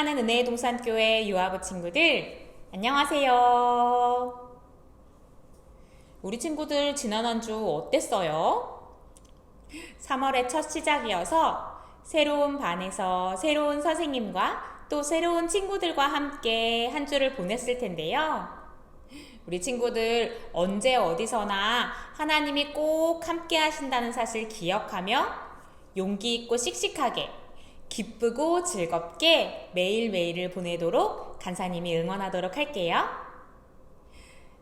사랑하는 은혜의 동산교회 유아부 친구들, 안녕하세요. 우리 친구들 지난 한 주 어땠어요? 3월의 첫 시작이어서 새로운 반에서 새로운 선생님과 또 새로운 친구들과 함께 한 주를 보냈을 텐데요. 우리 친구들 언제 어디서나 하나님이 꼭 함께 하신다는 사실 기억하며 용기 있고 씩씩하게 기쁘고 즐겁게 매일매일을 보내도록 간사님이 응원하도록 할게요.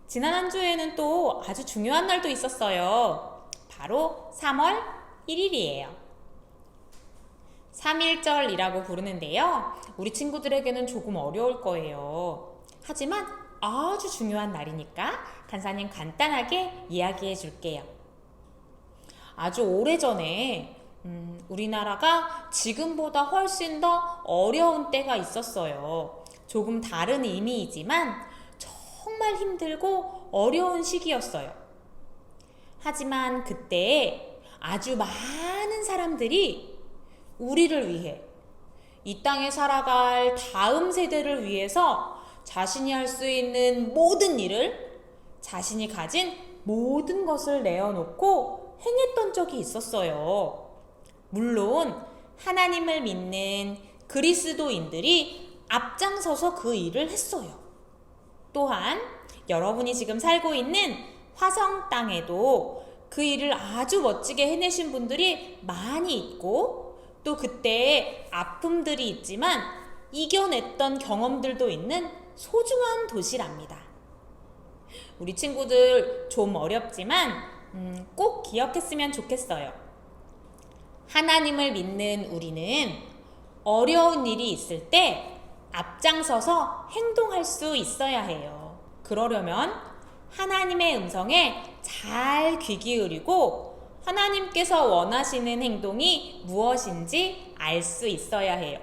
지난 한 주에는 또 아주 중요한 날도 있었어요. 바로 3월 1일이에요. 3.1절이라고 부르는데요. 우리 친구들에게는 조금 어려울 거예요. 하지만 아주 중요한 날이니까 간사님 간단하게 이야기해 줄게요. 아주 오래전에 우리나라가 지금보다 훨씬 더 어려운 때가 있었어요. 조금 다른 의미이지만 정말 힘들고 어려운 시기였어요. 하지만 그때 아주 많은 사람들이 우리를 위해 이 땅에 살아갈 다음 세대를 위해서 자신이 할 수 있는 모든 일을 자신이 가진 모든 것을 내어놓고 행했던 적이 있었어요. 물론 하나님을 믿는 그리스도인들이 앞장서서 그 일을 했어요. 또한 여러분이 지금 살고 있는 화성 땅에도 그 일을 아주 멋지게 해내신 분들이 많이 있고 또 그때 아픔들이 있지만 이겨냈던 경험들도 있는 소중한 도시랍니다. 우리 친구들 좀 어렵지만 꼭 기억했으면 좋겠어요. 하나님을 믿는 우리는 어려운 일이 있을 때 앞장서서 행동할 수 있어야 해요. 그러려면 하나님의 음성에 잘 귀 기울이고 하나님께서 원하시는 행동이 무엇인지 알 수 있어야 해요.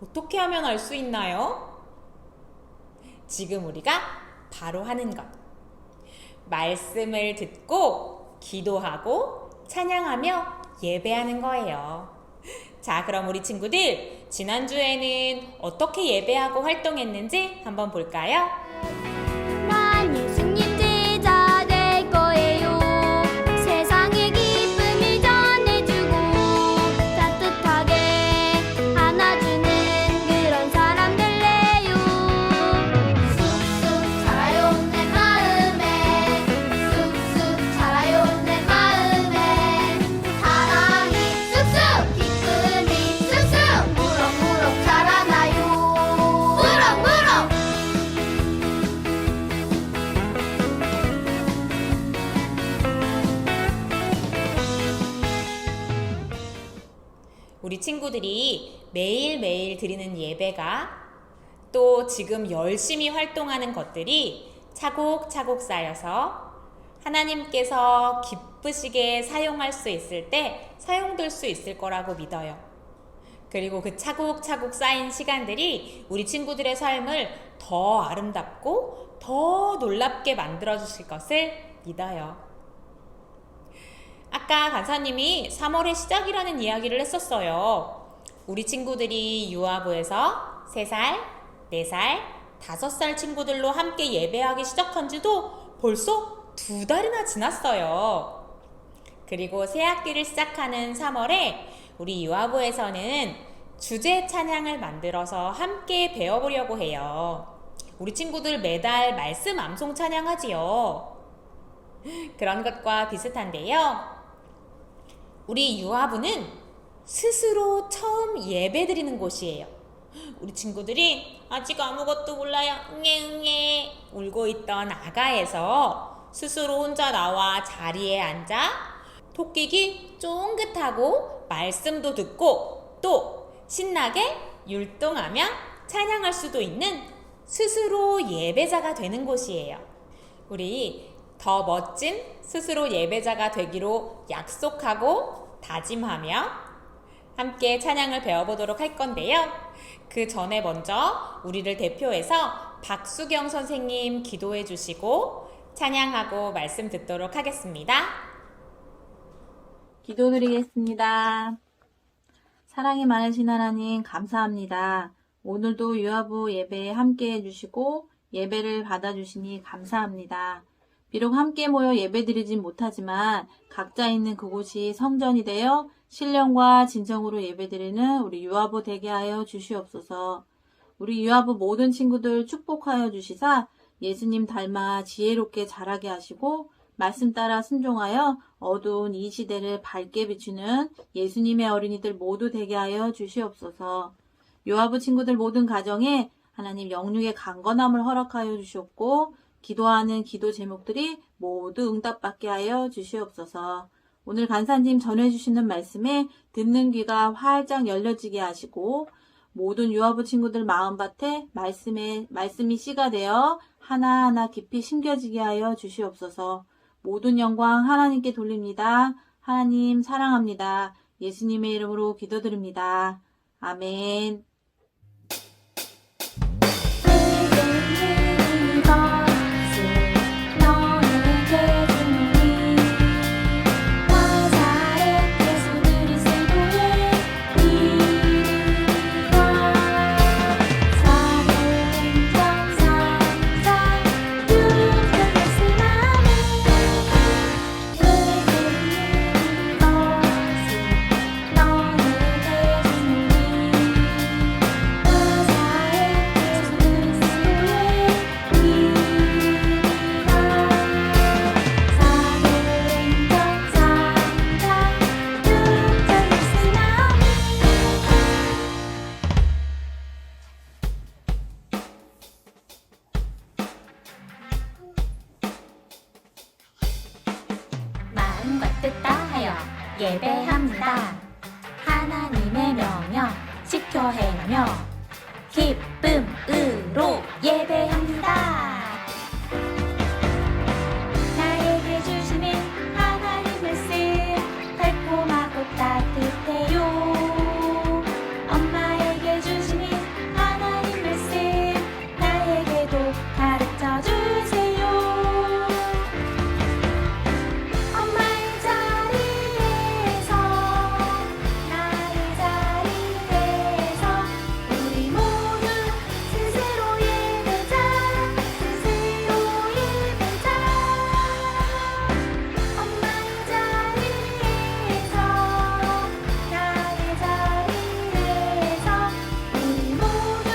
어떻게 하면 알 수 있나요? 지금 우리가 바로 하는 것. 말씀을 듣고 기도하고 찬양하며 예배하는 거예요. 자, 그럼 우리 친구들 지난주에는 어떻게 예배하고 활동했는지 한번 볼까요? 난 예수님 제자 될 거예요. 세상에 기쁨을 전해주고 따뜻하게 안아주는 그런 사람 될래요. 쑥쑥 자라요 내 마음에 쑥쑥 자라요 내 마음에 사랑이 쑥쑥 기쁨이 쑥쑥 무럭무럭 자라나요. 무럭무럭 우리 친구들이 매일매일 드리는 예배가 또 지금 열심히 활동하는 것들이 차곡차곡 쌓여서 하나님께서 기쁘시게 사용할 수 있을 때 사용될 수 있을 거라고 믿어요. 그리고 그 차곡차곡 쌓인 시간들이 우리 친구들의 삶을 더 아름답고 더 놀랍게 만들어 주실 것을 믿어요. 아까 간사님이 3월의 시작이라는 이야기를 했었어요. 우리 친구들이 유아부에서 3살, 4살, 5살 친구들로 함께 예배하기 시작한 지도 벌써 2달이나 지났어요. 그리고 새 학기를 시작하는 3월에 우리 유아부에서는 주제 찬양을 만들어서 함께 배워보려고 해요. 우리 친구들 매달 말씀 암송 찬양하지요. 그런 것과 비슷한데요. 우리 유아부는 스스로 처음 예배 드리는 곳이에요. 우리 친구들이 아직 아무것도 몰라요 응애 울고 있던 아가에서 스스로 혼자 나와 자리에 앉아 토끼기 쫑긋하고 말씀도 듣고 또 신나게 율동하며 찬양할 수도 있는 스스로 예배자가 되는 곳이에요. 우리 더 멋진 스스로 예배자가 되기로 약속하고 다짐하며 함께 찬양을 배워보도록 할 건데요. 그 전에 먼저 우리를 대표해서 박수경 선생님 기도해 주시고 찬양하고 말씀 듣도록 하겠습니다. 기도드리겠습니다. 사랑이 많으신 하나님 감사합니다. 오늘도 유아부 예배에 함께 해주시고 예배를 받아주시니 감사합니다. 비록 함께 모여 예배드리진 못하지만 각자 있는 그곳이 성전이 되어 신령과 진정으로 예배드리는 우리 유아부 되게 하여 주시옵소서. 우리 유아부 모든 친구들 축복하여 주시사 예수님 닮아 지혜롭게 자라게 하시고 말씀 따라 순종하여 어두운 이 시대를 밝게 비추는 예수님의 어린이들 모두 되게 하여 주시옵소서. 요아부 친구들 모든 가정에 하나님 영육의 강건함을 허락하여 주시옵고 기도하는 기도 제목들이 모두 응답받게 하여 주시옵소서. 오늘 간사님 전해주시는 말씀에 듣는 귀가 활짝 열려지게 하시고 모든 유아부 친구들 마음밭에 말씀이 씨가 되어 하나하나 깊이 심겨지게 하여 주시옵소서. 모든 영광 하나님께 돌립니다. 하나님 사랑합니다. 예수님의 이름으로 기도드립니다. 아멘. 마음과 뜻 다하여 예배합니다. 하나님의 명령 지켜 행하며 기쁨으로 예배합니다. 나에게 주시는 하나님 말씀 달콤하고 따뜻해요. 엄마에게 주시는 하나님 말씀 나에게도 가르쳐 주세요. 엄마의 자리에서 나의 자리에서 우리 모두 스스로 예배자 스스로 예배자. 엄마의 자리에서 나의 자리에서 우리 모두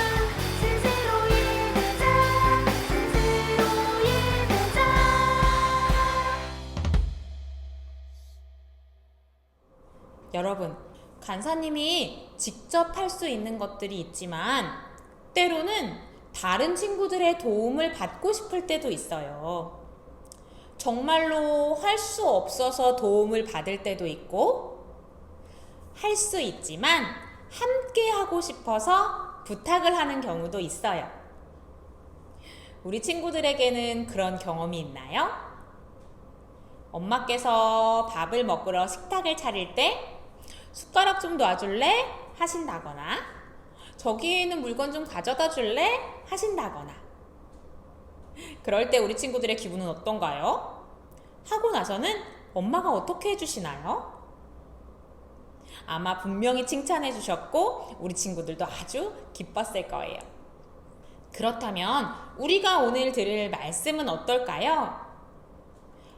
스스로 예배자 스스로 예배자. 여러분, 간사님이 직접 할 수 있는 것들이 있지만 때로는 다른 친구들의 도움을 받고 싶을 때도 있어요. 정말로 할 수 없어서 도움을 받을 때도 있고 할 수 있지만 함께 하고 싶어서 부탁을 하는 경우도 있어요. 우리 친구들에게는 그런 경험이 있나요? 엄마께서 밥을 먹으러 식탁을 차릴 때 숟가락 좀 놔줄래? 하신다거나 저기에 있는 물건 좀 가져다 줄래? 하신다거나 그럴 때 우리 친구들의 기분은 어떤가요? 하고 나서는 엄마가 어떻게 해주시나요? 아마 분명히 칭찬해 주셨고 우리 친구들도 아주 기뻤을 거예요. 그렇다면 우리가 오늘 들을 말씀은 어떨까요?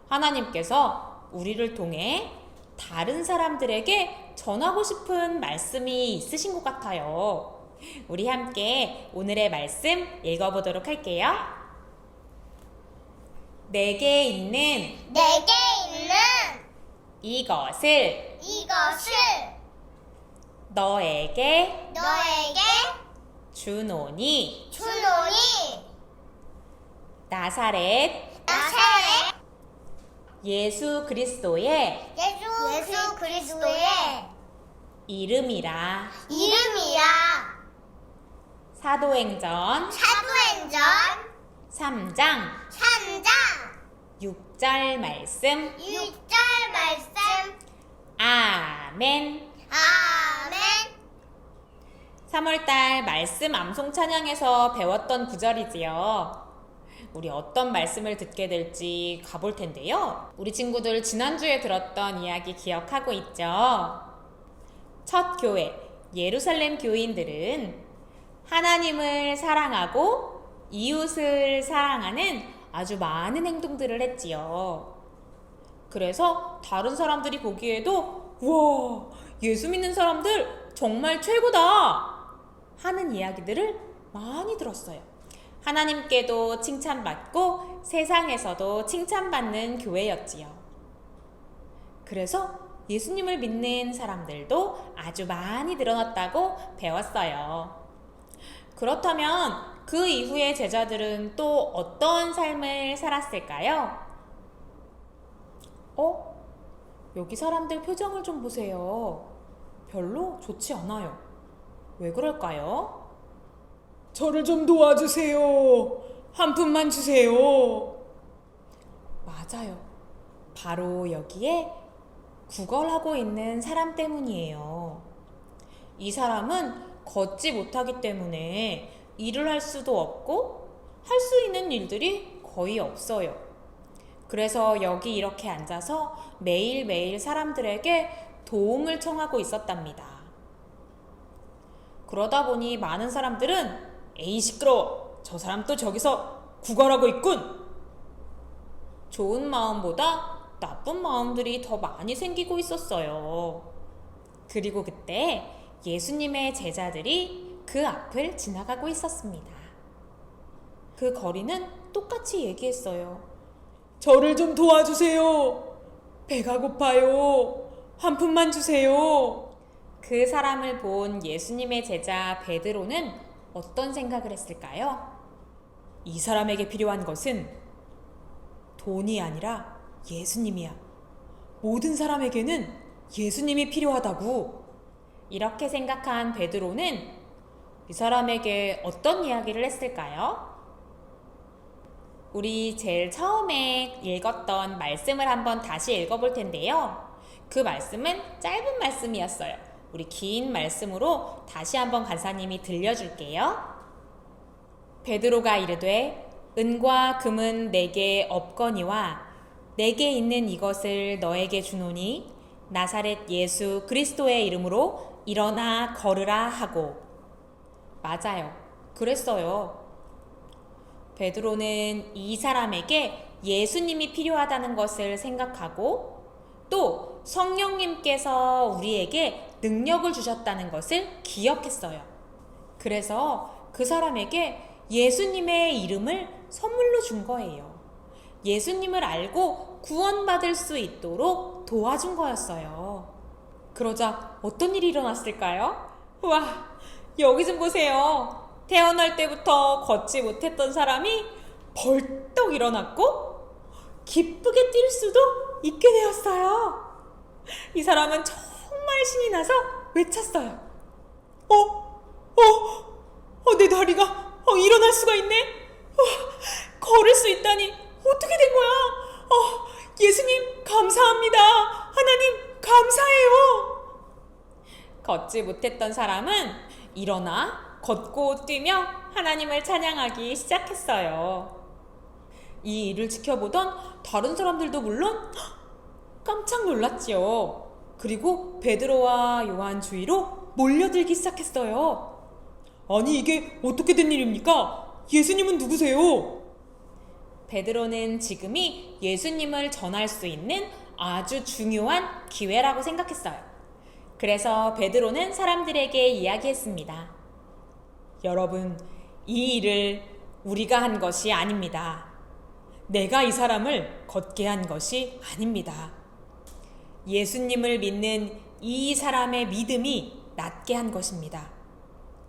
하나님께서 우리를 통해 다른 사람들에게 전하고 싶은 말씀이 있으신 것 같아요. 우리 함께 오늘의 말씀 읽어보도록 할게요. 내게 있는 이것을 너에게 주노니 나사렛 예수 그리스도의 이름이라. 사도행전 3장 6절 말씀. 아멘. 3월달 말씀 암송 찬양에서 배웠던 구절이지요. 우리 어떤 말씀을 듣게 될지 가볼 텐데요. 우리 친구들 지난주에 들었던 이야기 기억하고 있죠? 첫 교회, 예루살렘 교인들은 하나님을 사랑하고 이웃을 사랑하는 아주 많은 행동들을 했지요. 그래서 다른 사람들이 보기에도 우와, 예수 믿는 사람들 정말 최고다 하는 이야기들을 많이 들었어요. 하나님께도 칭찬받고 세상에서도 칭찬받는 교회였지요. 그래서 예수님을 믿는 사람들도 아주 많이 늘어났다고 배웠어요. 그렇다면 그 이후의 제자들은 또 어떤 삶을 살았을까요? 여기 사람들 표정을 좀 보세요. 별로 좋지 않아요. 왜 그럴까요? 저를 좀 도와주세요. 한 푼만 주세요. 맞아요. 바로 여기에 구걸하고 있는 사람 때문이에요. 이 사람은 걷지 못하기 때문에 일을 할 수도 없고 할 수 있는 일들이 거의 없어요. 그래서 여기 이렇게 앉아서 매일매일 사람들에게 도움을 청하고 있었답니다. 그러다 보니 많은 사람들은 에이 시끄러워, 저 사람 또 저기서 구걸하고 있군, 좋은 마음보다 나쁜 마음들이 더 많이 생기고 있었어요. 그리고 그때 예수님의 제자들이 그 앞을 지나가고 있었습니다. 그 거리는 똑같이 얘기했어요. 저를 좀 도와주세요. 배가 고파요. 한 푼만 주세요. 그 사람을 본 예수님의 제자 베드로는 어떤 생각을 했을까요? 이 사람에게 필요한 것은 돈이 아니라 예수님이야. 모든 사람에게는 예수님이 필요하다고. 이렇게 생각한 베드로는 이 사람에게 어떤 이야기를 했을까요? 우리 제일 처음에 읽었던 말씀을 한번 다시 읽어볼 텐데요. 그 말씀은 짧은 말씀이었어요. 우리 긴 말씀으로 다시 한번 간사님이 들려줄게요. 베드로가 이르되 은과 금은 내게 없거니와 내게 있는 이것을 너에게 주노니 나사렛 예수 그리스도의 이름으로 일어나 걸으라 하고. 맞아요. 그랬어요. 베드로는 이 사람에게 예수님이 필요하다는 것을 생각하고 또 성령님께서 우리에게 능력을 주셨다는 것을 기억했어요. 그래서 그 사람에게 예수님의 이름을 선물로 준 거예요. 예수님을 알고 구원받을 수 있도록 도와준 거였어요. 그러자 어떤 일이 일어났을까요? 와, 여기 좀 보세요. 태어날 때부터 걷지 못했던 사람이 벌떡 일어났고 기쁘게 뛸 수도 있게 되었어요. 이 사람은 정말 신이 나서 외쳤어요. 내 다리가 일어날 수가 있네. 걸을 수 있다니 어떻게 된 거야? 예수님 감사합니다. 하나님 감사해요. 걷지 못했던 사람은 일어나 걷고 뛰며 하나님을 찬양하기 시작했어요. 이 일을 지켜보던 다른 사람들도 물론 깜짝 놀랐지요. 그리고 베드로와 요한 주위로 몰려들기 시작했어요. 아니, 이게 어떻게 된 일입니까? 예수님은 누구세요? 베드로는 지금이 예수님을 전할 수 있는 아주 중요한 기회라고 생각했어요. 그래서 베드로는 사람들에게 이야기했습니다. 여러분, 이 일을 우리가 한 것이 아닙니다. 내가 이 사람을 걷게 한 것이 아닙니다. 예수님을 믿는 이 사람의 믿음이 낫게 한 것입니다.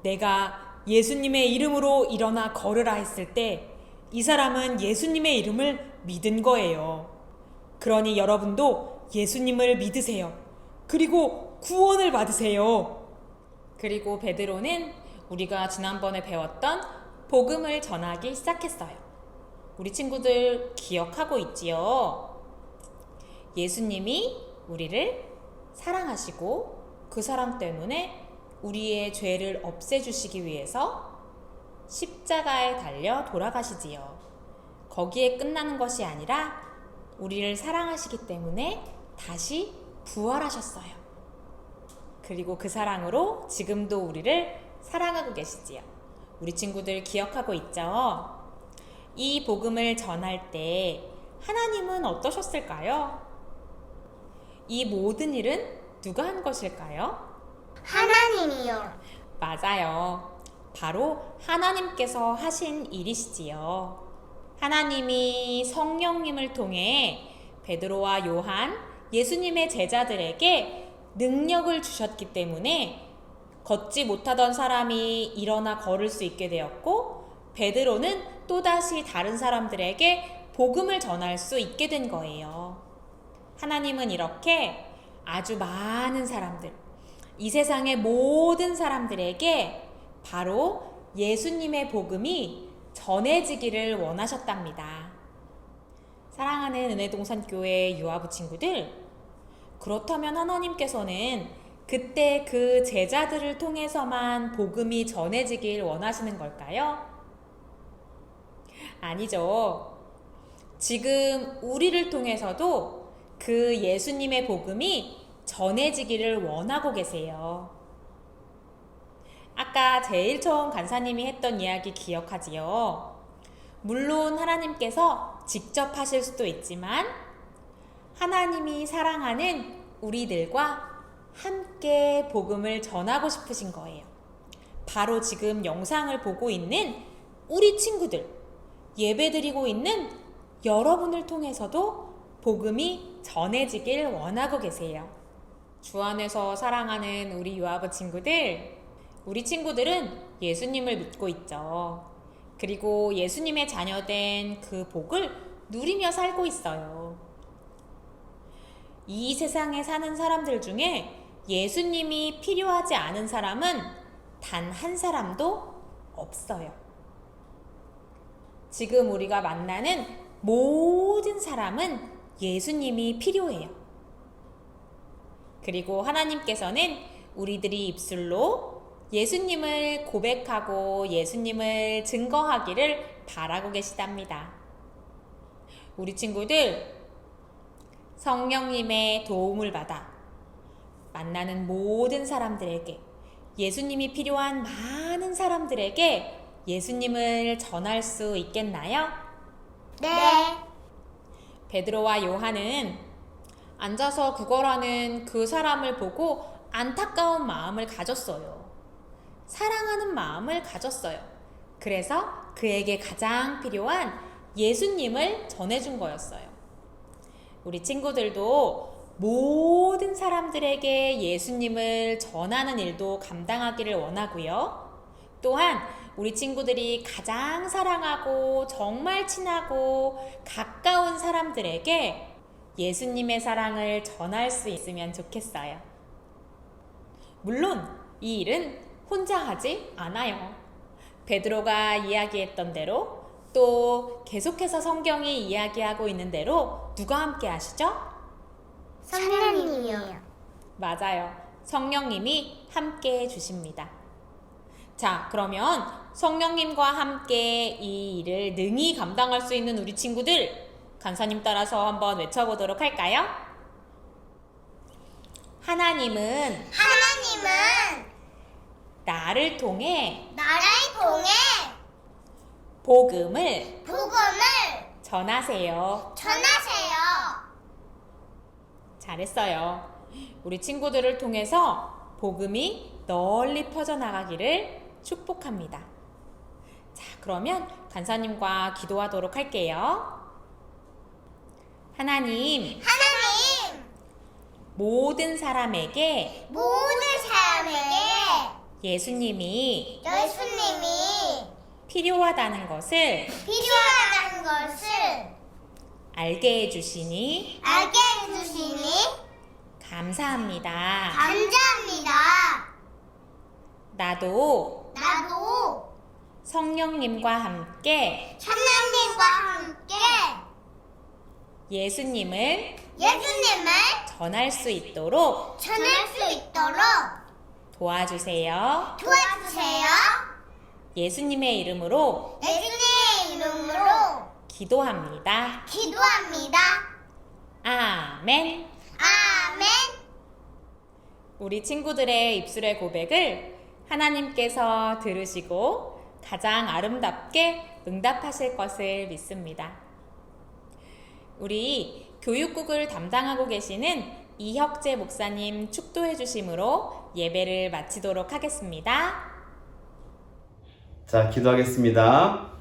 내가 예수님의 이름으로 일어나 걸으라 했을 때 이 사람은 예수님의 이름을 믿은 거예요. 그러니 여러분도 예수님을 믿으세요. 그리고 구원을 받으세요. 그리고 베드로는 우리가 지난번에 배웠던 복음을 전하기 시작했어요. 우리 친구들 기억하고 있지요? 예수님이 우리를 사랑하시고 그 사랑 때문에 우리의 죄를 없애주시기 위해서 십자가에 달려 돌아가시지요. 거기에 끝나는 것이 아니라 우리를 사랑하시기 때문에 다시 부활하셨어요. 그리고 그 사랑으로 지금도 우리를 사랑하고 계시지요. 우리 친구들 기억하고 있죠? 이 복음을 전할 때 하나님은 어떠셨을까요? 이 모든 일은 누가 한 것일까요? 하나님이요. 맞아요. 바로 하나님께서 하신 일이시지요. 하나님이 성령님을 통해 베드로와 요한, 예수님의 제자들에게 능력을 주셨기 때문에 걷지 못하던 사람이 일어나 걸을 수 있게 되었고, 베드로는 또다시 다른 사람들에게 복음을 전할 수 있게 된 거예요. 하나님은 이렇게 아주 많은 사람들, 이 세상의 모든 사람들에게 바로 예수님의 복음이 전해지기를 원하셨답니다. 사랑하는 은혜동산교회 유아부 친구들, 그렇다면 하나님께서는 그때 그 제자들을 통해서만 복음이 전해지길 원하시는 걸까요? 아니죠. 지금 우리를 통해서도 그 예수님의 복음이 전해지기를 원하고 계세요. 아까 제일 처음 간사님이 했던 이야기 기억하지요? 물론 하나님께서 직접 하실 수도 있지만 하나님이 사랑하는 우리들과 함께 복음을 전하고 싶으신 거예요. 바로 지금 영상을 보고 있는 우리 친구들, 예배드리고 있는 여러분을 통해서도 복음이 전해지길 원하고 계세요. 주 안에서 사랑하는 우리 유아부 친구들, 우리 친구들은 예수님을 믿고 있죠. 그리고 예수님의 자녀된 그 복을 누리며 살고 있어요. 이 세상에 사는 사람들 중에 예수님이 필요하지 않은 사람은 단 한 사람도 없어요. 지금 우리가 만나는 모든 사람은 예수님이 필요해요. 그리고 하나님께서는 우리들이 입술로 예수님을 고백하고 예수님을 증거하기를 바라고 계시답니다. 우리 친구들, 성령님의 도움을 받아 만나는 모든 사람들에게, 예수님이 필요한 많은 사람들에게 예수님을 전할 수 있겠나요? 네. 베드로와 요한은 앉아서 구걸하는 그 사람을 보고 안타까운 마음을 가졌어요. 사랑하는 마음을 가졌어요. 그래서 그에게 가장 필요한 예수님을 전해준 거였어요. 우리 친구들도 모든 사람들에게 예수님을 전하는 일도 감당하기를 원하고요. 또한 우리 친구들이 가장 사랑하고 정말 친하고 가까운 사람들에게 예수님의 사랑을 전할 수 있으면 좋겠어요. 물론 이 일은 혼자 하지 않아요. 베드로가 이야기했던 대로, 또 계속해서 성경이 이야기하고 있는 대로 누가 함께 하시죠? 성령님이요. 맞아요. 성령님이 함께 해주십니다. 자, 그러면 성령님과 함께 이 일을 능히 감당할 수 있는 우리 친구들, 간사님 따라서 한번 외쳐보도록 할까요? 하나님은 나를 통해 복음을 전하세요. 잘했어요. 우리 친구들을 통해서 복음이 널리 퍼져나가기를 축복합니다. 자, 그러면 간사님과 기도하도록 할게요. 하나님, 모든 사람에게 예수님이 필요하다는 것을 알게 해주시니 감사합니다. 나도 성령님과 함께 예수님을 전할 수 있도록 도와주세요. 예수님의 이름으로 기도합니다. 아멘. 우리 친구들의 입술의 고백을 하나님께서 들으시고 가장 아름답게 응답하실 것을 믿습니다. 우리 교육국을 담당하고 계시는 이혁재 목사님 축도해 주심으로 예배를 마치도록 하겠습니다. 자, 기도하겠습니다.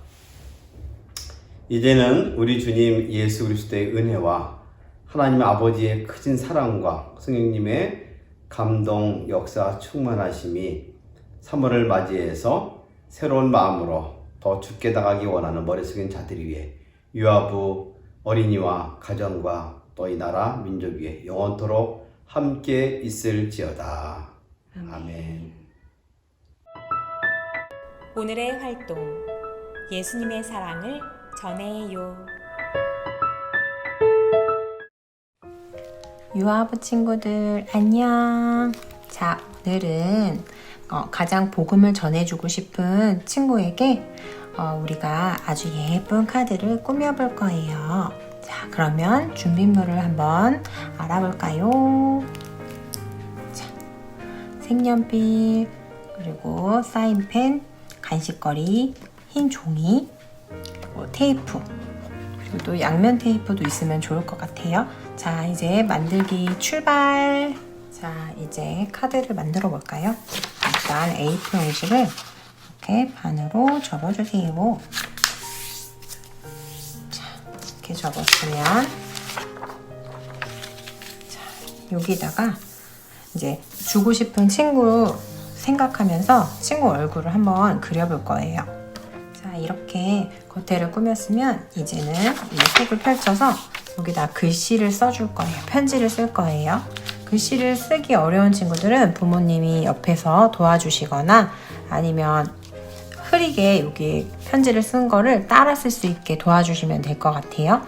이제는 우리 주님 예수 그리스도의 은혜와 하나님 아버지의 크신 사랑과 성령님의 감동 역사 충만하심이 3월을 맞이해서 새로운 마음으로 더 죽게 나가기 원하는 머릿속인 자들이 위해 유아부, 어린이와 가정과 또 이 나라 민족 위에 영원토록 함께 있을지어다. 아멘. 오늘의 활동, 예수님의 사랑을 전해요. 유아부 친구들 안녕. 자, 오늘은 가장 복음을 전해주고 싶은 친구에게 우리가 아주 예쁜 카드를 꾸며볼 거예요. 자, 그러면 준비물을 한번 알아볼까요? 자, 색연필, 그리고 사인펜, 간식거리, 흰 종이, 그리고 테이프, 그리고 또 양면 테이프도 있으면 좋을 것 같아요. 자, 이제 만들기 출발! 자, 이제 카드를 만들어 볼까요? 일단 A4 용지를 이렇게 반으로 접어주세요. 자, 이렇게 접었으면 자, 여기다가 이제 주고 싶은 친구 생각하면서 친구 얼굴을 한번 그려볼 거예요. 자, 이렇게 겉에를 꾸몄으면 이제는 이 속을 펼쳐서 여기다 글씨를 써줄 거예요. 편지를 쓸 거예요. 글씨를 쓰기 어려운 친구들은 부모님이 옆에서 도와주시거나 아니면 흐리게 여기 편지를 쓴 거를 따라 쓸 수 있게 도와주시면 될 것 같아요.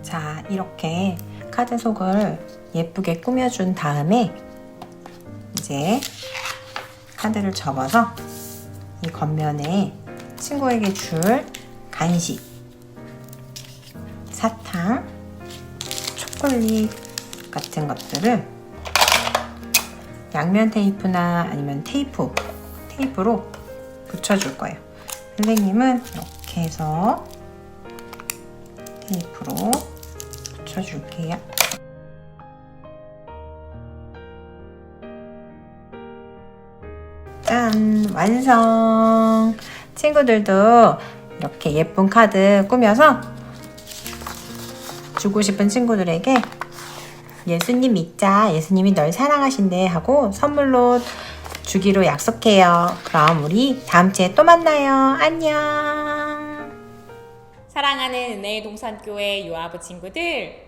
자, 이렇게 카드 속을 예쁘게 꾸며준 다음에 이제 카드를 접어서 이 겉면에 친구에게 줄 간식, 사탕, 초콜릿 같은 것들을 양면 테이프나 아니면 테이프로 붙여줄 거예요. 선생님은 이렇게 해서 테이프로 붙여줄게요. 짠! 완성! 친구들도 이렇게 예쁜 카드 꾸며서 주고 싶은 친구들에게 예수님 믿자, 예수님이 널 사랑하신대 하고 선물로 주기로 약속해요. 그럼 우리 다음 주에 또 만나요. 안녕! 사랑하는 은혜의 동산교회 유아부 친구들,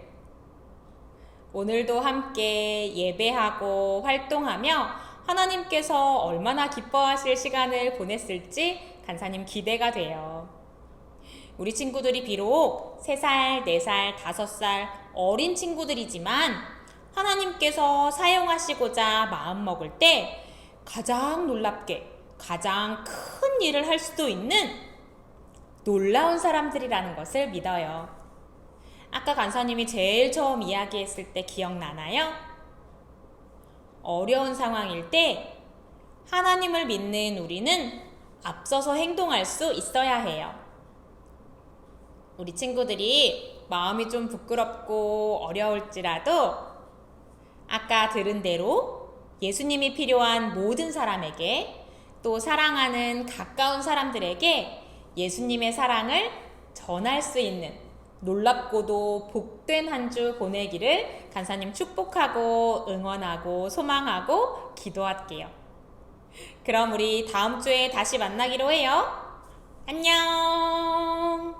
오늘도 함께 예배하고 활동하며 하나님께서 얼마나 기뻐하실 시간을 보냈을지 간사님 기대가 돼요. 우리 친구들이 비록 3살, 4살, 5살 어린 친구들이지만 하나님께서 사용하시고자 마음먹을 때 가장 놀랍게 가장 큰 일을 할 수도 있는 놀라운 사람들이라는 것을 믿어요. 아까 간사님이 제일 처음 이야기했을 때 기억나나요? 어려운 상황일 때 하나님을 믿는 우리는 앞서서 행동할 수 있어야 해요. 우리 친구들이 마음이 좀 부끄럽고 어려울지라도 아까 들은 대로 예수님이 필요한 모든 사람에게 또 사랑하는 가까운 사람들에게 예수님의 사랑을 전할 수 있는 놀랍고도 복된 한 주 보내기를 간사님 축복하고 응원하고 소망하고 기도할게요. 그럼 우리 다음 주에 다시 만나기로 해요. 안녕!